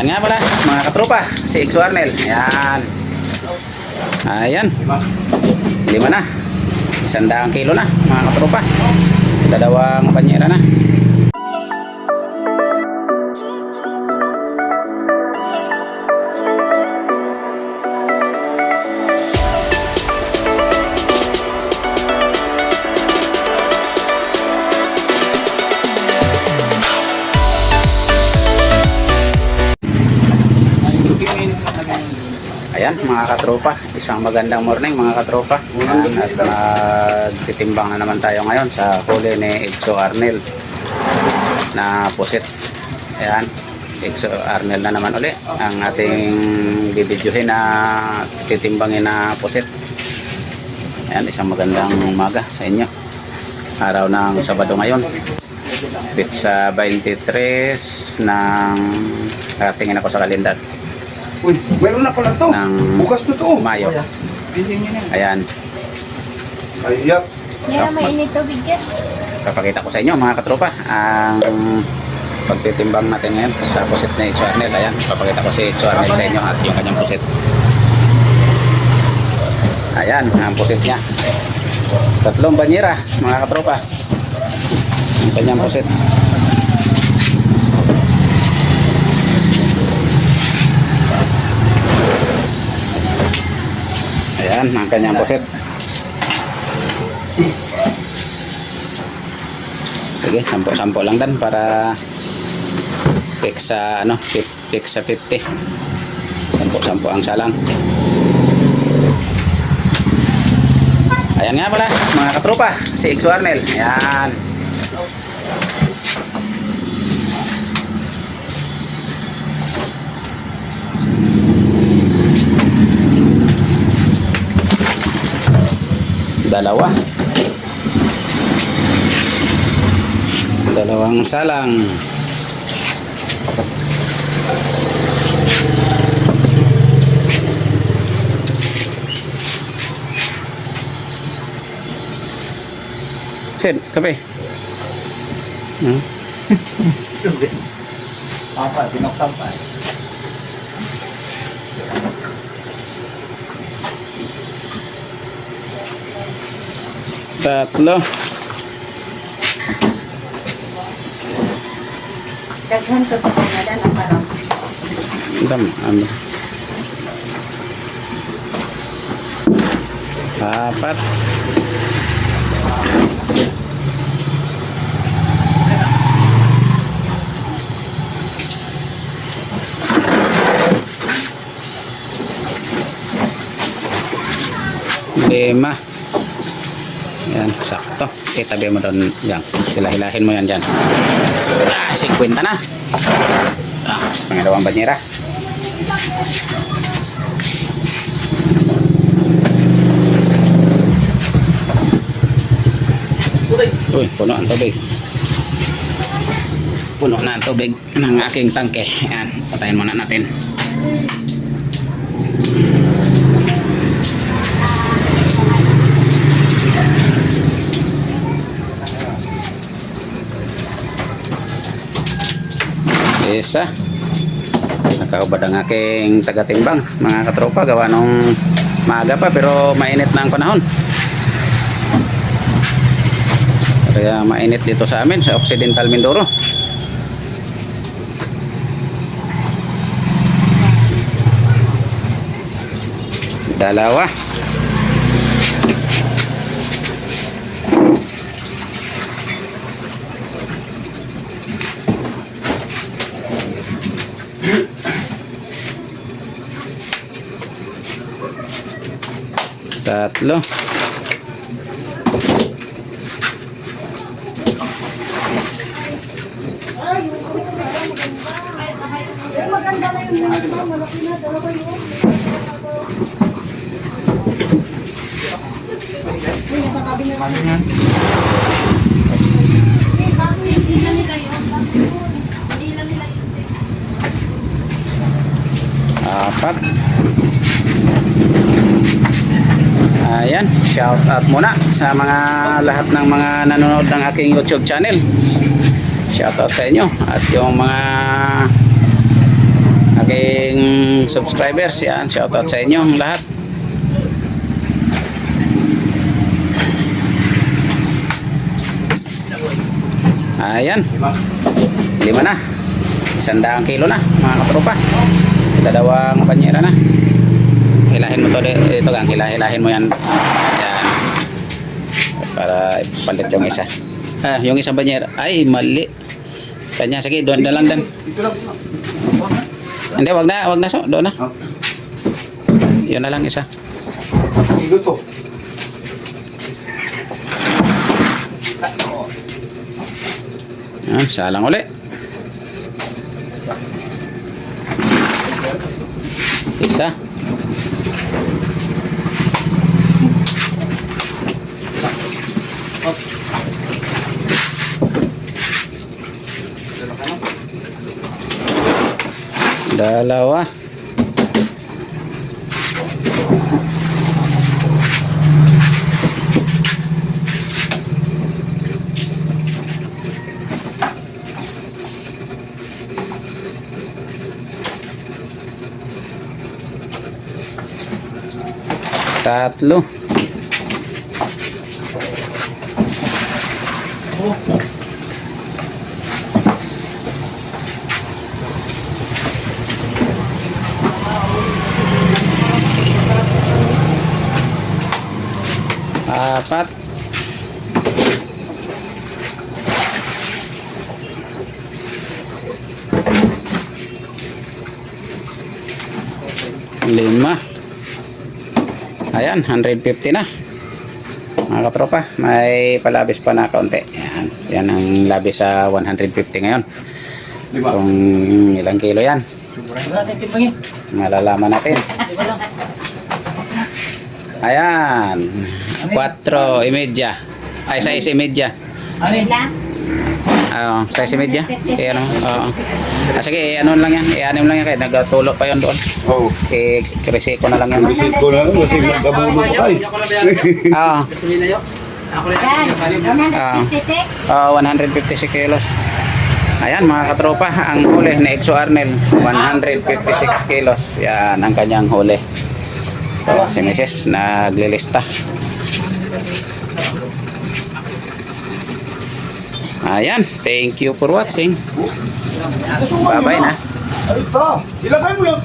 Ayan nga pala mga katropa, si Exo Arnel. Ayan. Ayan. 5 na. 100 kilo na mga katropa. Dalawang banyera na. Ayan mga katropa, isang magandang morning mga katropa. At magtitimbang na naman tayo ngayon sa huli ni Exo Arnel na pusit. Ayan, Exo Arnel na naman uli ang ating bibidyohin na titimbangin na pusit. Ayan, isang magandang umaga sa inyo. Araw ng Sabado ngayon, sa 23 ng tingin ako sa kalendar. Uy, meron na pala to. Bukas na to. Mayo. Ayan. Ayak. Meron mainit tubig yan. Papakita ko sa inyo mga katropa ang pagtitimbang natin ngayon sa pusit na Exo Arnel. Ayan, papakita ko si Exo Arnel sa inyo at yung kanyang pusit. Ayan, ang pusit niya. 3 banyera mga katropa. Ang kanyang pusit. Ayan, ang kanyang pusit. Sige, 10 lang dan para fix sa ano, fix sa 50. 10 ang salang. Ayan nga pala mga katropa, si Exo Arnel. Ayan. Dalawang salang. Sid, kape. Apa, binoktan pa. 3. Daghan ko pa na dan ang parang. Dam, 4. Lima. Yan, sakto. Itabi mo doon yan. Hilahin mo yan dyan. 50 na. Pangalawang banyera. Uy, puno ang tubig. Puno na ang tubig ng aking tangke. Yan, patayin muna natin. Isa. Nakaubad ang aking taga-timbang mga katropa, gawa nung maaga pa pero mainit na ang panahon. Kaya mainit dito sa amin sa Occidental Mindoro. Dalawa. Tatlo. Maganda na yung malaki na, dalawa yun. Ano yan? Apat. Ayan, shout out muna sa mga lahat ng mga nanonood ng aking YouTube channel. Shout out sa inyo at yung mga aking subscribers. Yan, shoutout sa inyong lahat. Ayan, 5 na. 100 kilo na mga katropa. Dalawang banyera na. Hilahin mo to ito gang, hilahin mo yan. Ayan. Para ipalit yung isa. Yung isang banyera. Ay, mali. Kanya, sige, doon na lang dan. Dito lang. Hindi, wag na so, doon na. Ah, Yun na lang isa. Igot to. Ayan, salang uli. Isa. Dalawa. Tatlo. Apat. Lima. Ayan, 150 na. Mga katropa, may palabis pa na kaunti. Yan, yan ang labis sa 150 ngayon. Kung ilang kilo yan. Malalaman natin. Ayan, 4.5. Ay, 6.5. Size media. Eh, ano? Sige, ano lang yan. I-anim lang yan kayo. Nagtulo pa yun doon. Oo. Kirisi ko na lang yan. Visit ko lang kasi magkabulo ko kay. Oo. 156 156. kilos. Ayan mga katropa, ang huli ni Exo Arnel, 156 kilos. Yan ang kanyang huli. So, si Mrs. naglilista. Ayan, thank you for watching. Bye-bye na. Ay, ito. Ilagay mo yung